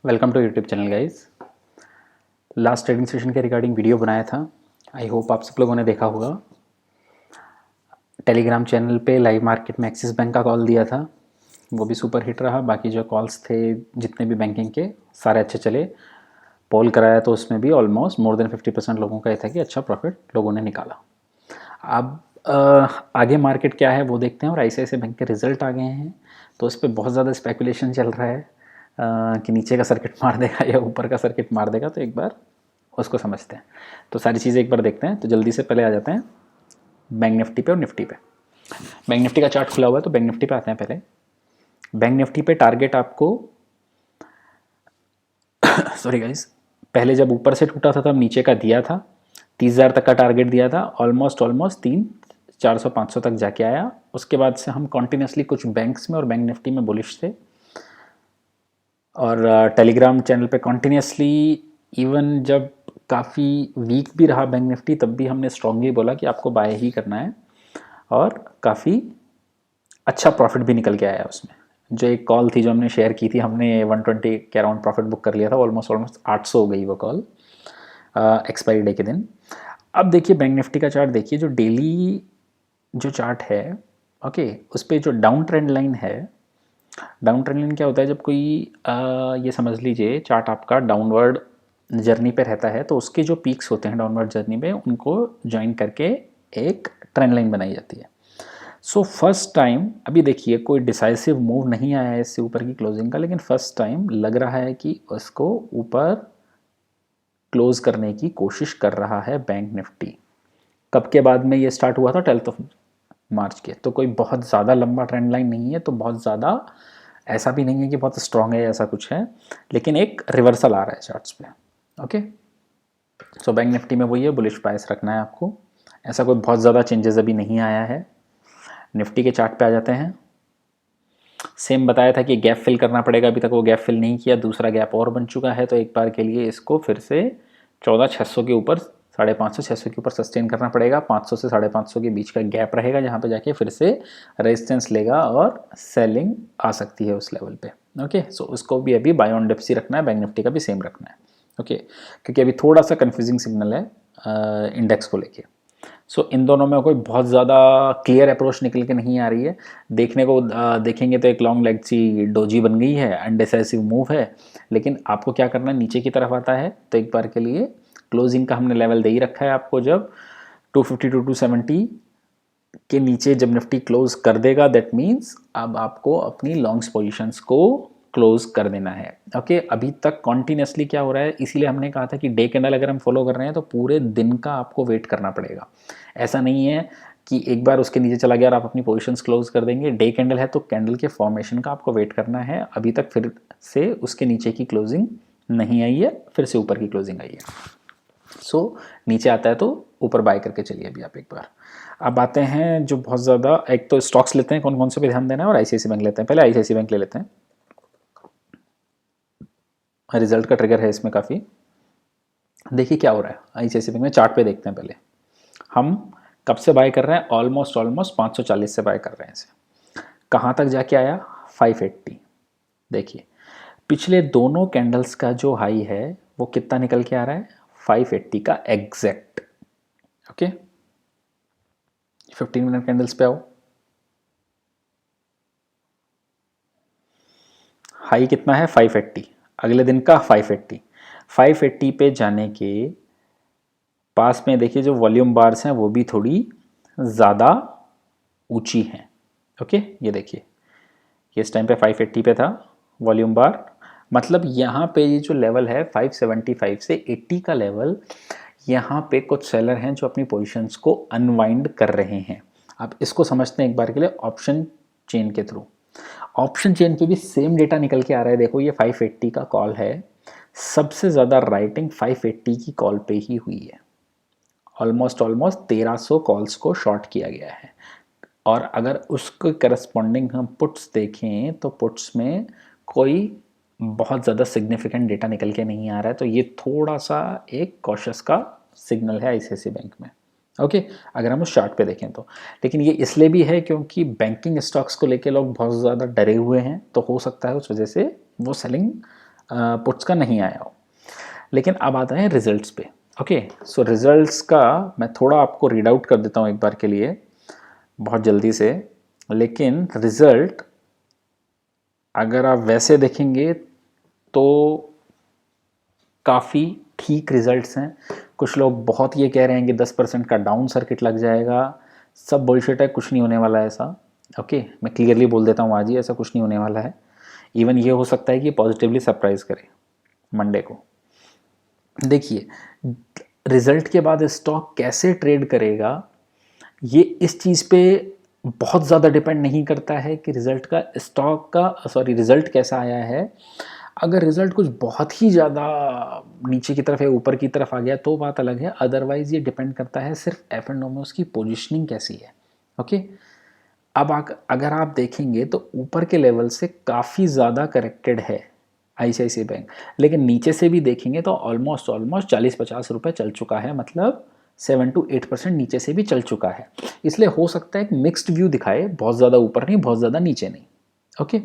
Welcome to YouTube channel guys. Last trading session के regarding video बनाया था। I hope आप सब लोगों ने देखा होगा। टेलीग्राम चैनल पे लाइव मार्केट में एक्सिस बैंक का कॉल दिया था, वो भी सुपर हिट रहा। बाकी जो कॉल्स थे जितने भी बैंकिंग के सारे अच्छे चले। पोल कराया तो उसमें भी ऑलमोस्ट मोर देन 50% लोगों का ये था कि अच्छा प्रॉफिट लोगों ने निकाला। अब आगे मार्केट क्या है वो देखते हैं। और ICICI बैंक के रिजल्ट आ गए हैं तो उस पर बहुत ज़्यादा स्पेकुलेशन चल रहा है कि नीचे का सर्किट मार देगा या ऊपर का सर्किट मार देगा। तो एक बार उसको समझते हैं। तो सारी चीज़ें एक बार देखते हैं। तो जल्दी से पहले आ जाते हैं बैंक निफ्टी पे और निफ्टी पे। बैंक निफ्टी का चार्ट खुला हुआ है तो बैंक निफ्टी पे आते हैं पहले। बैंक निफ्टी पे टारगेट आपको सॉरी गाइस, पहले जब ऊपर से टूटा था तब नीचे का दिया था, 30,000 तक का टारगेट दिया था। ऑलमोस्ट 3,400-500 तक जाके आया। उसके बाद से हम कॉन्टिन्यूसली कुछ बैंक्स में और बैंक निफ्टी में बुलिश थे। और टेलीग्राम चैनल पे कॉन्टिन्यूसली इवन जब काफ़ी वीक भी रहा बैंक निफ्टी तब भी हमने स्ट्रांगली बोला कि आपको बाय ही करना है। और काफ़ी अच्छा प्रॉफिट भी निकल के आया उसमें। जो एक कॉल थी जो हमने शेयर की थी, हमने 120 के अराउंड प्रॉफिट बुक कर लिया था। ऑलमोस्ट 800 हो गई वो कॉल एक्सपायरी डे के दिन। अब देखिए बैंक निफ्टी का चार्ट देखिए, जो डेली जो चार्ट है, ओके, उस पर जो डाउन ट्रेंड लाइन है। डाउन ट्रेंड लाइन क्या होता है? जब कोई ये समझ लीजिए चार्ट आपका डाउनवर्ड जर्नी पे रहता है तो उसके जो पीक्स होते हैं डाउनवर्ड जर्नी पे उनको ज्वाइन करके एक ट्रेंड लाइन बनाई जाती है। सो फर्स्ट टाइम अभी देखिए कोई डिसाइसिव मूव नहीं आया है इससे ऊपर की क्लोजिंग का, लेकिन फर्स्ट टाइम लग रहा है कि उसको ऊपर क्लोज करने की कोशिश कर रहा है बैंक निफ्टी। कब के बाद में ये स्टार्ट हुआ था? 12 मार्च के। तो कोई बहुत ज़्यादा लंबा ट्रेंड लाइन नहीं है, तो बहुत ज़्यादा ऐसा भी नहीं है कि बहुत स्ट्रॉन्ग है ऐसा कुछ है, लेकिन एक रिवर्सल आ रहा है चार्ट्स पे। ओके, सो बैंक निफ्टी में वही है, बुलिश बायस रखना है आपको। ऐसा कोई बहुत ज़्यादा चेंजेस अभी नहीं आया है। निफ्टी के चार्ट पे आ जाते हैं। सेम बताया था कि गैप फिल करना पड़ेगा, अभी तक वो गैप फिल नहीं किया, दूसरा गैप और बन चुका है। तो एक बार के लिए इसको फिर से 14,600 के ऊपर, 550-600 के ऊपर सस्टेन करना पड़ेगा। 500 से 550 के बीच का गैप रहेगा जहाँ पे जाके फिर से रेजिस्टेंस लेगा और सेलिंग आ सकती है उस लेवल पे। ओके, सो उसको भी अभी बाय ऑन डिप्स ही रखना है, बैंक निफ्टी का भी सेम रखना है। ओके, क्योंकि अभी थोड़ा सा कन्फ्यूजिंग सिग्नल है इंडेक्स को लेके। सो इन दोनों में कोई बहुत ज़्यादा क्लियर अप्रोच निकल के नहीं आ रही है। देखने को देखेंगे तो एक लॉन्ग लेग सी डोजी बन गई है, अनडिसाइसिव मूव है। लेकिन आपको क्या करना है, नीचे की तरफ आता है तो एक बार के लिए क्लोजिंग का हमने लेवल दे ही रखा है आपको। जब 250 टू 270 के नीचे जब निफ्टी क्लोज कर देगा, दैट मीन्स अब आपको अपनी लॉन्ग्स पोजीशंस को क्लोज कर देना है। ओके, अभी तक कॉन्टिन्यूसली क्या हो रहा है, इसीलिए हमने कहा था कि डे कैंडल अगर हम फॉलो कर रहे हैं तो पूरे दिन का आपको वेट करना पड़ेगा। ऐसा नहीं है कि एक बार उसके नीचे चला गया और आप अपनी पोजीशंस क्लोज कर देंगे। डे कैंडल है तो कैंडल के फॉर्मेशन का आपको वेट करना है। अभी तक फिर से उसके नीचे की क्लोजिंग नहीं आई है, फिर से ऊपर की क्लोजिंग आई है। सो नीचे आता है तो ऊपर बाय करके चलिए अभी आप एक बार। अब आते हैं जो बहुत ज़्यादा, एक तो स्टॉक्स लेते हैं कौन कौन से पे ध्यान देना है, और ICICI बैंक लेते हैं। पहले ICICI बैंक ले लेते हैं। रिजल्ट का ट्रिगर है इसमें काफ़ी। देखिए क्या हो रहा है ICICI बैंक में, चार्ट पे देखते हैं पहले। हम कब से बाय कर रहे हैं? ऑलमोस्ट 540 से बाय कर रहे हैं इसे। कहाँ तक जाके आया? 580। देखिए पिछले दोनों कैंडल्स का जो हाई है वो कितना निकल के आ रहा है? 580 का एग्जैक्ट। ओके, 15 मिनट कैंडल्स पे आओ। हाई कितना है? 580। अगले दिन का 580। 580 पे जाने के पास में देखिए जो वॉल्यूम बार्स हैं वो भी थोड़ी ज़्यादा ऊंची हैं। ओके, ये देखिए ये इस टाइम पे 580 पे था वॉल्यूम बार। मतलब यहाँ पे ये जो लेवल है 575 से 80 का लेवल, यहाँ पे कुछ सेलर हैं जो अपनी पोजीशंस को अनवाइंड कर रहे हैं। आप इसको समझते हैं एक बार के लिए ऑप्शन चेन के थ्रू। ऑप्शन चेन पे भी सेम डेटा निकल के आ रहा है। देखो ये 580 का कॉल है, सबसे ज़्यादा राइटिंग 580 की कॉल पे ही हुई है। ऑलमोस्ट 1300 कॉल्स को शॉर्ट किया गया है। और अगर उसके करस्पॉन्डिंग हम पुट्स देखें तो पुट्स में कोई बहुत ज़्यादा सिग्निफिकेंट डेटा निकल के नहीं आ रहा है। तो ये थोड़ा सा एक कॉशियस का सिग्नल है ICICI बैंक में। ओके, अगर हम उस चार्ट पे देखें तो। लेकिन ये इसलिए भी है क्योंकि बैंकिंग स्टॉक्स को लेके लोग बहुत ज़्यादा डरे हुए हैं, तो हो सकता है उस वजह से वो सेलिंग पुट्स का नहीं आया हो। लेकिन अब आता है रिजल्ट्स पे। ओके, सो रिजल्ट्स का मैं थोड़ा आपको रीड आउट कर देता हूँ एक बार के लिए बहुत जल्दी से। लेकिन रिजल्ट अगर आप वैसे देखेंगे तो काफ़ी ठीक रिजल्ट्स हैं। कुछ लोग बहुत ये कह रहे हैं कि 10% का डाउन सर्किट लग जाएगा, सब बुलशिट है, कुछ नहीं होने वाला है ऐसा। ओके, मैं क्लियरली बोल देता हूँ आज ही, ऐसा कुछ नहीं होने वाला है। इवन ये हो सकता है कि पॉजिटिवली सरप्राइज करे मंडे को। देखिए, रिजल्ट के बाद स्टॉक कैसे ट्रेड करेगा ये इस चीज़ पे बहुत ज़्यादा डिपेंड नहीं करता है कि रिजल्ट का स्टॉक का रिजल्ट कैसा आया है। अगर रिजल्ट कुछ बहुत ही ज़्यादा नीचे की तरफ या ऊपर की तरफ आ गया तो बात अलग है, अदरवाइज़ ये डिपेंड करता है सिर्फ एफ एंड ओ में उसकी पोजिशनिंग कैसी है। ओके, अब अगर आप देखेंगे तो ऊपर के लेवल से काफ़ी ज़्यादा करेक्टेड है ICICI बैंक, लेकिन नीचे से भी देखेंगे तो ऑलमोस्ट 40-50 रुपये चल चुका है, मतलब 7 to 8% नीचे से भी चल चुका है। इसलिए हो सकता है एक मिक्स्ड व्यू दिखाए, बहुत ज़्यादा ऊपर नहीं, बहुत ज़्यादा नीचे नहीं। ओके,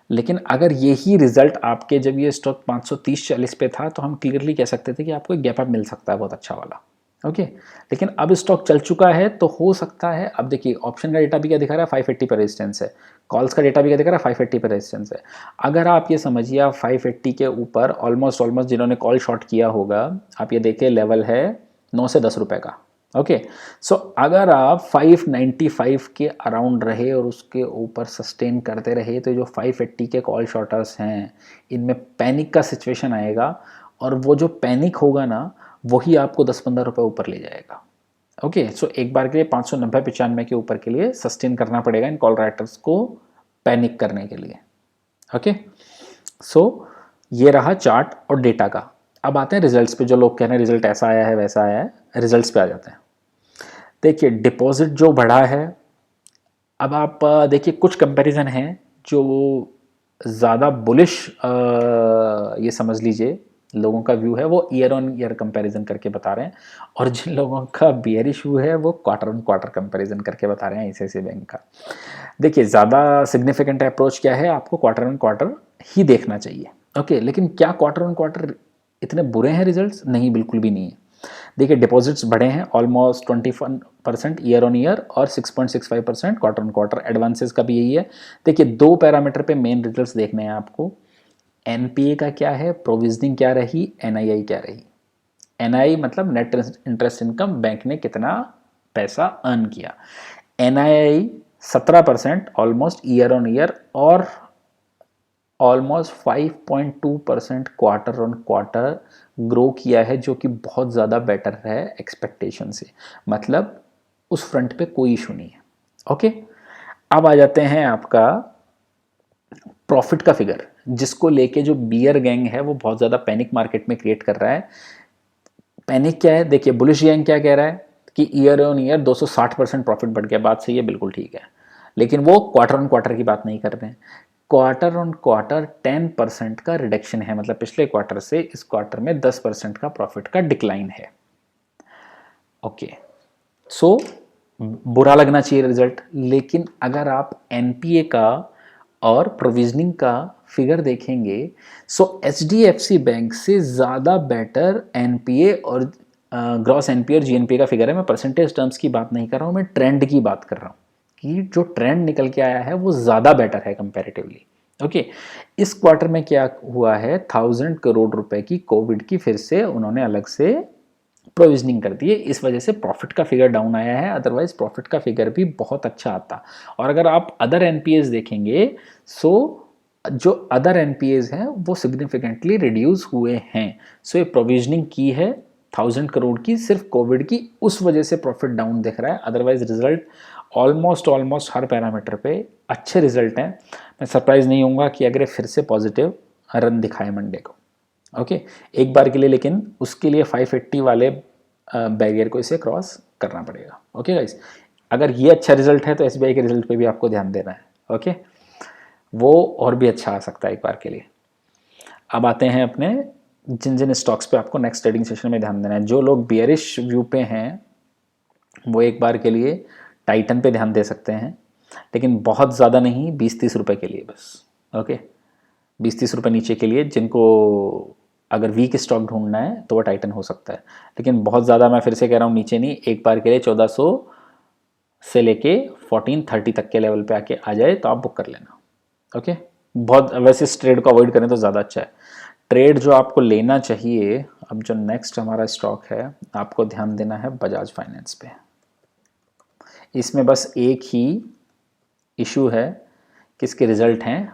लेकिन अगर यही रिजल्ट आपके जब ये स्टॉक 530-40 पे था तो हम क्लियरली कह सकते थे कि आपको एक गैप अप मिल सकता है बहुत अच्छा वाला। ओके, लेकिन अब स्टॉक चल चुका है तो हो सकता है, अब देखिए ऑप्शन का डेटा भी क्या दिखा रहा है, 580 पर रेजिस्टेंस है, कॉल्स का डेटा भी क्या दिखा रहा है, 580 पर रेजिस्टेंस है। अगर आप ये समझिए आप 580 के ऊपर ऑलमोस्ट जिन्होंने कॉल शॉर्ट किया होगा, आप ये देखिए लेवल है 9 से 10 रुपए का। ओके, सो अगर आप 595 के अराउंड रहे और उसके ऊपर सस्टेन करते रहे तो जो 580 के कॉल शॉर्टर्स हैं इनमें पैनिक का सिचुएशन आएगा, और वो जो पैनिक होगा ना वही आपको 10-15 रुपये ऊपर ले जाएगा। ओके, सो एक बार के लिए 590-95 के ऊपर के लिए सस्टेन करना पड़ेगा इन कॉल राइटर्स को पैनिक करने के लिए। ओके, सो ये रहा चार्ट और डेटा का। अब आते हैं रिजल्ट्स पे। जो लोग कह रहे हैं रिजल्ट ऐसा आया है वैसा आया है, रिजल्ट्स पे आ जाते हैं। देखिए डिपॉजिट जो बढ़ा है, अब आप देखिए कुछ कंपैरिजन हैं जो ज़्यादा बुलिश ये समझ लीजिए लोगों का व्यू है वो ईयर ऑन ईयर कंपैरिजन करके बता रहे हैं, और जिन लोगों का बियरिश व्यू है वो क्वार्टर ऑन क्वार्टर कंपैरिजन करके बता रहे हैं ICICI बैंक का। देखिए ज़्यादा सिग्निफिकेंट अप्रोच क्या है, आपको क्वार्टर ऑन क्वार्टर ही देखना चाहिए। ओके, लेकिन क्या क्वार्टर ऑन क्वार्टर इतने बुरे हैं रिजल्ट्स? नहीं, बिल्कुल भी नहीं है। देखिए डिपॉजिट्स बढ़े हैं ऑलमोस्ट 21% ईयर ऑन ईयर और 6.65% क्वार्टर ऑन क्वार्टर। एडवांसेस का भी यही है। देखिए दो पैरामीटर पे मेन रिजल्ट्स देखने हैं आपको, NPA का क्या है, प्रोविजनिंग क्या रही, NII क्या रही। NII मतलब नेट इंटरेस्ट इनकम, बैंक ने कितना पैसा अर्न किया। NII 17% almost year on year और almost 5.2% quarter on quarter grow किया है, जो कि बहुत ज़्यादा बेटर है एक्सपेक्टेशन से, मतलब उस फ्रंट पे कोई इशू नहीं है। ओके, अब आ जाते हैं आपका प्रॉफिट का फिगर, जिसको लेके जो बियर गैंग है वो बहुत ज़्यादा पैनिक मार्केट में क्रिएट कर रहा है। पैनिक क्या है, देखिए बुलिश गैंग क्या कह रहा है कि ईयर ऑन ईयर 260% प्रॉफिट बढ़ गया, बात सही है, बिल्कुल ठीक है, लेकिन वो क्वार्टर ऑन क्वार्टर की बात नहीं कर रहे हैं। क्वार्टर ऑन क्वार्टर 10% का रिडक्शन है, मतलब पिछले क्वार्टर से इस क्वार्टर में 10% का प्रॉफिट का डिक्लाइन है। ओके, सो बुरा लगना चाहिए रिजल्ट, लेकिन अगर आप NPA का और प्रोविजनिंग का फिगर देखेंगे सो HDFC बैंक से ज़्यादा बेटर NPA और ग्रॉस NPA और GNPA का फिगर है। मैं परसेंटेज टर्म्स की बात नहीं कर रहा हूँ, मैं ट्रेंड की बात कर रहा हूँ कि जो ट्रेंड निकल के आया है वो ज़्यादा बेटर है कंपैरेटिवली। ओके, इस क्वार्टर में क्या हुआ है, 1000 करोड़ रुपए की कोविड की फिर से उन्होंने अलग से प्रोविजनिंग कर दी है, इस वजह से प्रॉफिट का फिगर डाउन आया है, अदरवाइज प्रॉफिट का फिगर भी बहुत अच्छा आता। और अगर आप अदर NPAs देखेंगे सो जो अदर NPAs हैं वो सिग्निफिकेंटली रिड्यूस हुए हैं। सो ये प्रोविजनिंग की है 1000 करोड़ की सिर्फ कोविड की, उस वजह से प्रॉफिट डाउन दिख रहा है, अदरवाइज रिजल्ट ऑलमोस्ट हर पैरामीटर पे अच्छे रिजल्ट हैं। मैं सरप्राइज नहीं होऊंगा कि अगर फिर से पॉजिटिव रन दिखाए मंडे को। ओके, एक बार के लिए, लेकिन उसके लिए 580 वाले बैरियर को इसे क्रॉस करना पड़ेगा। ओके गाइस, अगर ये अच्छा रिजल्ट है तो SBI के रिजल्ट पे भी आपको ध्यान देना है। ओके, वो और भी अच्छा आ सकता है एक बार के लिए। अब आते हैं अपने जिन जिन स्टॉक्स पे आपको नेक्स्ट ट्रेडिंग सेशन में ध्यान देना है। जो लोग बियरिश व्यू पे हैं वो एक बार के लिए टाइटन पे ध्यान दे सकते हैं, लेकिन बहुत ज़्यादा नहीं, 20-30 रुपए के लिए बस। ओके, 20-30 रुपये नीचे के लिए, जिनको अगर वीक स्टॉक ढूंढना है तो वो टाइटन हो सकता है। लेकिन बहुत ज़्यादा मैं फिर से कह रहा हूँ नीचे नहीं, एक बार के लिए 1400 से लेके 1430 तक के लेवल पे आके आ जाए तो आप बुक कर लेना। ओके, बहुत वैसे इस ट्रेड को अवॉइड करें तो ज़्यादा अच्छा है। ट्रेड जो आपको लेना चाहिए, अब जो नेक्स्ट हमारा स्टॉक है, आपको ध्यान देना है बजाज फाइनेंस पे। इसमें बस एक ही इशू है कि इसके रिज़ल्ट हैं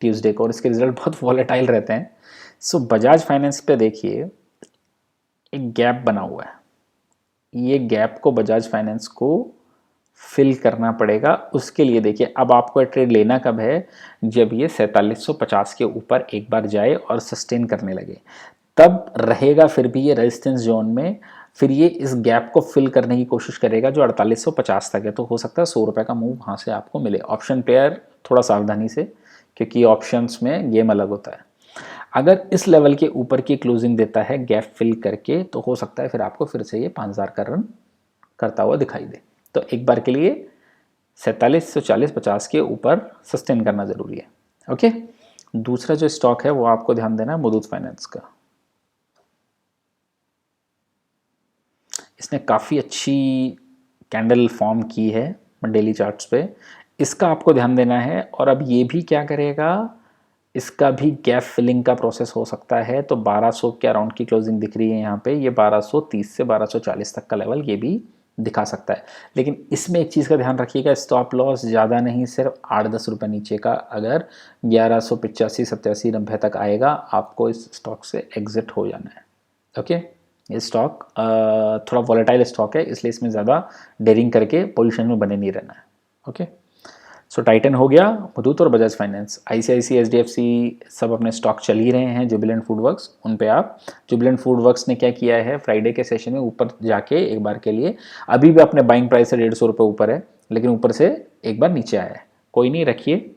ट्यूसडे को और इसके रिज़ल्ट बहुत वॉलेटाइल रहते हैं। सो बजाज फाइनेंस पे देखिए एक गैप बना हुआ है, ये गैप को बजाज फाइनेंस को फिल करना पड़ेगा। उसके लिए देखिए अब आपको ट्रेड लेना कब है, जब ये 4750 के ऊपर एक बार जाए और सस्टेन करने लगे, तब रहेगा फिर भी ये रेजिस्टेंस जोन में। फिर ये इस गैप को फिल करने की कोशिश करेगा जो 4850 तक है, तो हो सकता है 100 रुपये का मूव वहाँ से आपको मिले। ऑप्शन पेयर थोड़ा सावधानी से, क्योंकि ऑप्शंस में गेम अलग होता है। अगर इस लेवल के ऊपर की क्लोजिंग देता है गैप फिल करके, तो हो सकता है फिर आपको फिर से ये 5000 का रन करता हुआ दिखाई दे। तो एक बार के लिए 4740-50 के ऊपर सस्टेन करना ज़रूरी है। ओके, दूसरा जो स्टॉक है वो आपको ध्यान देना है मुथूट फाइनेंस का। इसने काफ़ी अच्छी कैंडल फॉर्म की है डेली चार्ट्स पे, इसका आपको ध्यान देना है। और अब ये भी क्या करेगा, इसका भी गैप फिलिंग का प्रोसेस हो सकता है। तो 1200 के अराउंड की क्लोजिंग दिख रही है यहाँ पे, ये 1230 से 1240 तक का लेवल ये भी दिखा सकता है। लेकिन इसमें एक चीज़ का ध्यान रखिएगा, स्टॉप लॉस ज़्यादा नहीं, सिर्फ 8-10 रुपये नीचे का। अगर 1185, 87, 90 तक आएगा, आपको इस स्टॉक से एग्जिट हो जाना है। ओके, ये स्टॉक थोड़ा वॉलेटाइल स्टॉक है, इसलिए इसमें ज़्यादा डेयरिंग करके पोजीशन में बने नहीं रहना है। ओके, सो टाइटन हो गया, मुथूट और बजाज फाइनेंस। आईसीआईसी, एचडीएफसी सब अपने स्टॉक चल ही रहे हैं। जुबिलेंट फूड वर्क्स, उन पे आप, जुबिलेंट फूड वर्क्स ने क्या किया है, फ्राइडे के सेशन में ऊपर जाके एक बार के लिए, अभी भी अपने बाइंग प्राइस से 150 रुपये ऊपर है, लेकिन ऊपर से एक बार नीचे आया है। कोई नहीं, रखिए,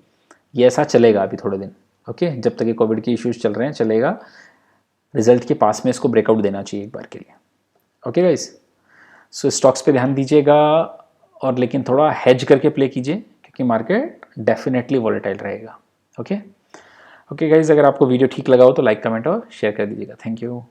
ये ऐसा चलेगा अभी थोड़े दिन। ओके, जब तक ये कोविड के इश्यूज चल रहे हैं चलेगा। रिजल्ट के पास में इसको ब्रेकआउट देना चाहिए एक बार के लिए। ओके गाइस, सो स्टॉक्स पे ध्यान दीजिएगा, और लेकिन थोड़ा हेज करके प्ले कीजिए, क्योंकि मार्केट डेफिनेटली वॉलेटाइल रहेगा। ओके गाइस, अगर आपको वीडियो ठीक लगा हो तो लाइक, कमेंट और शेयर कर दीजिएगा। Thank you.